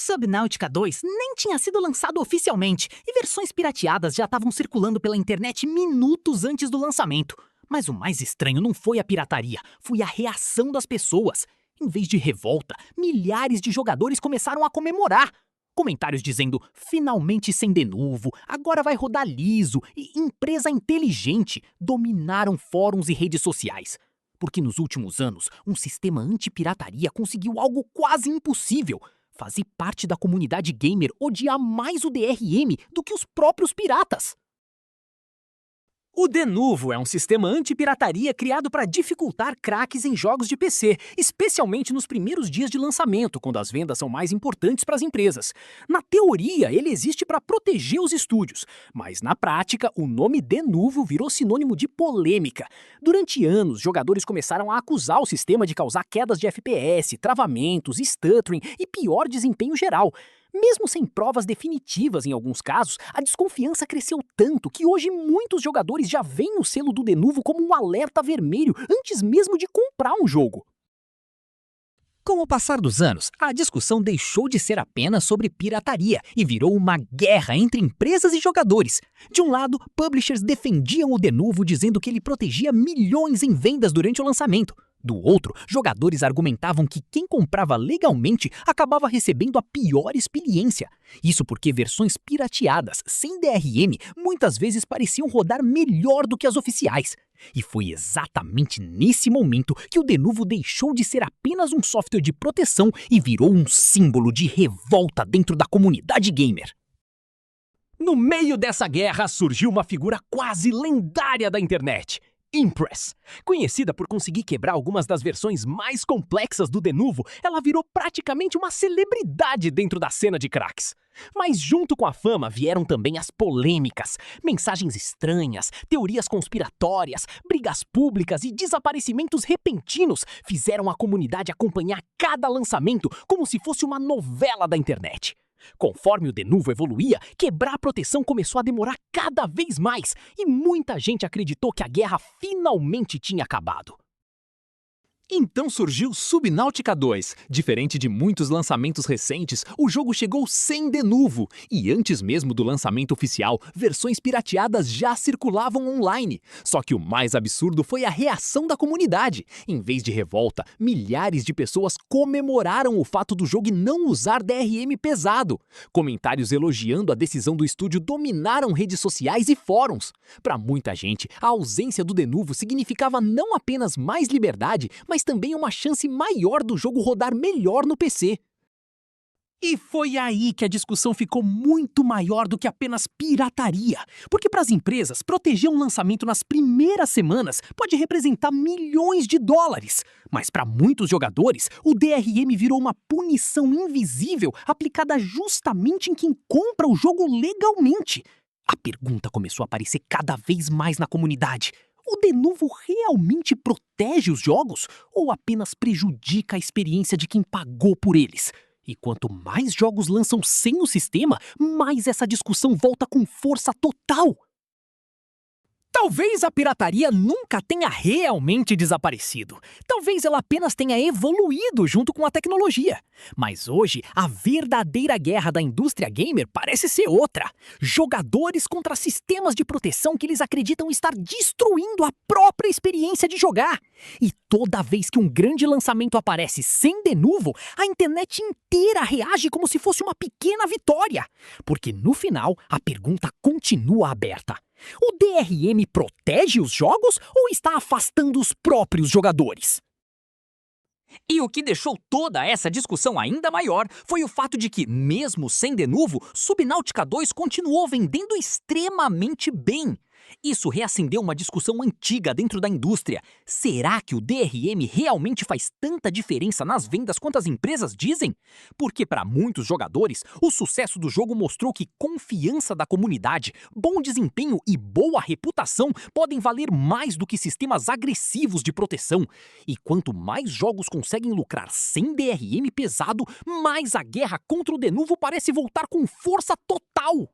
Subnautica 2 nem tinha sido lançado oficialmente e versões pirateadas já estavam circulando pela internet minutos antes do lançamento. Mas o mais estranho não foi a pirataria, foi a reação das pessoas. Em vez de revolta, milhares de jogadores começaram a comemorar. Comentários dizendo, finalmente sem de novo, agora vai rodar liso e empresa inteligente dominaram fóruns e redes sociais. Porque nos últimos anos, um sistema anti-pirataria conseguiu algo quase impossível: fazer parte da comunidade gamer odiar mais o DRM do que os próprios piratas. O Denuvo é um sistema anti-pirataria criado para dificultar craques em jogos de PC, especialmente nos primeiros dias de lançamento, quando as vendas são mais importantes para as empresas. Na teoria, ele existe para proteger os estúdios, mas na prática, o nome Denuvo virou sinônimo de polêmica. Durante anos, jogadores começaram a acusar o sistema de causar quedas de FPS, travamentos, stuttering e pior desempenho geral. Mesmo sem provas definitivas em alguns casos, a desconfiança cresceu tanto que hoje muitos jogadores já veem o selo do Denuvo como um alerta vermelho antes mesmo de comprar um jogo. Com o passar dos anos, a discussão deixou de ser apenas sobre pirataria e virou uma guerra entre empresas e jogadores. De um lado, publishers defendiam o Denuvo dizendo que ele protegia milhões em vendas durante o lançamento. Do outro, jogadores argumentavam que quem comprava legalmente acabava recebendo a pior experiência. Isso porque versões pirateadas, sem DRM, muitas vezes pareciam rodar melhor do que as oficiais. E foi exatamente nesse momento que o Denuvo deixou de ser apenas um software de proteção e virou um símbolo de revolta dentro da comunidade gamer. No meio dessa guerra surgiu uma figura quase lendária da internet: Impress. Conhecida por conseguir quebrar algumas das versões mais complexas do Denuvo, ela virou praticamente uma celebridade dentro da cena de cracks. Mas junto com a fama vieram também as polêmicas, mensagens estranhas, teorias conspiratórias, brigas públicas e desaparecimentos repentinos fizeram a comunidade acompanhar cada lançamento como se fosse uma novela da internet. Conforme o Denuvo evoluía, quebrar a proteção começou a demorar cada vez mais e muita gente acreditou que a guerra finalmente tinha acabado. Então surgiu Subnautica 2. Diferente de muitos lançamentos recentes, o jogo chegou sem Denuvo. E antes mesmo do lançamento oficial, versões pirateadas já circulavam online. Só que o mais absurdo foi a reação da comunidade. Em vez de revolta, milhares de pessoas comemoraram o fato do jogo não usar DRM pesado. Comentários elogiando a decisão do estúdio dominaram redes sociais e fóruns. Para muita gente, a ausência do Denuvo significava não apenas mais liberdade, mas também uma chance maior do jogo rodar melhor no PC. E foi aí que a discussão ficou muito maior do que apenas pirataria, porque para as empresas, proteger um lançamento nas primeiras semanas pode representar milhões de dólares. Mas para muitos jogadores, o DRM virou uma punição invisível aplicada justamente em quem compra o jogo legalmente. A pergunta começou a aparecer cada vez mais na comunidade: o Denuvo realmente protege os jogos ou apenas prejudica a experiência de quem pagou por eles? E quanto mais jogos lançam sem o sistema, mais essa discussão volta com força total. Talvez a pirataria nunca tenha realmente desaparecido. Talvez ela apenas tenha evoluído junto com a tecnologia. Mas hoje, a verdadeira guerra da indústria gamer parece ser outra: jogadores contra sistemas de proteção que eles acreditam estar destruindo a própria experiência de jogar. E toda vez que um grande lançamento aparece sem Denuvo, a internet inteira reage como se fosse uma pequena vitória. Porque no final, a pergunta continua aberta: o DRM protege os jogos ou está afastando os próprios jogadores? E o que deixou toda essa discussão ainda maior foi o fato de que, mesmo sem Denuvo, Subnautica 2 continuou vendendo extremamente bem. Isso reacendeu uma discussão antiga dentro da indústria. Será que o DRM realmente faz tanta diferença nas vendas quanto as empresas dizem? Porque para muitos jogadores, o sucesso do jogo mostrou que confiança da comunidade, bom desempenho e boa reputação podem valer mais do que sistemas agressivos de proteção. E quanto mais jogos conseguem lucrar sem DRM pesado, mais a guerra contra o Denuvo parece voltar com força total.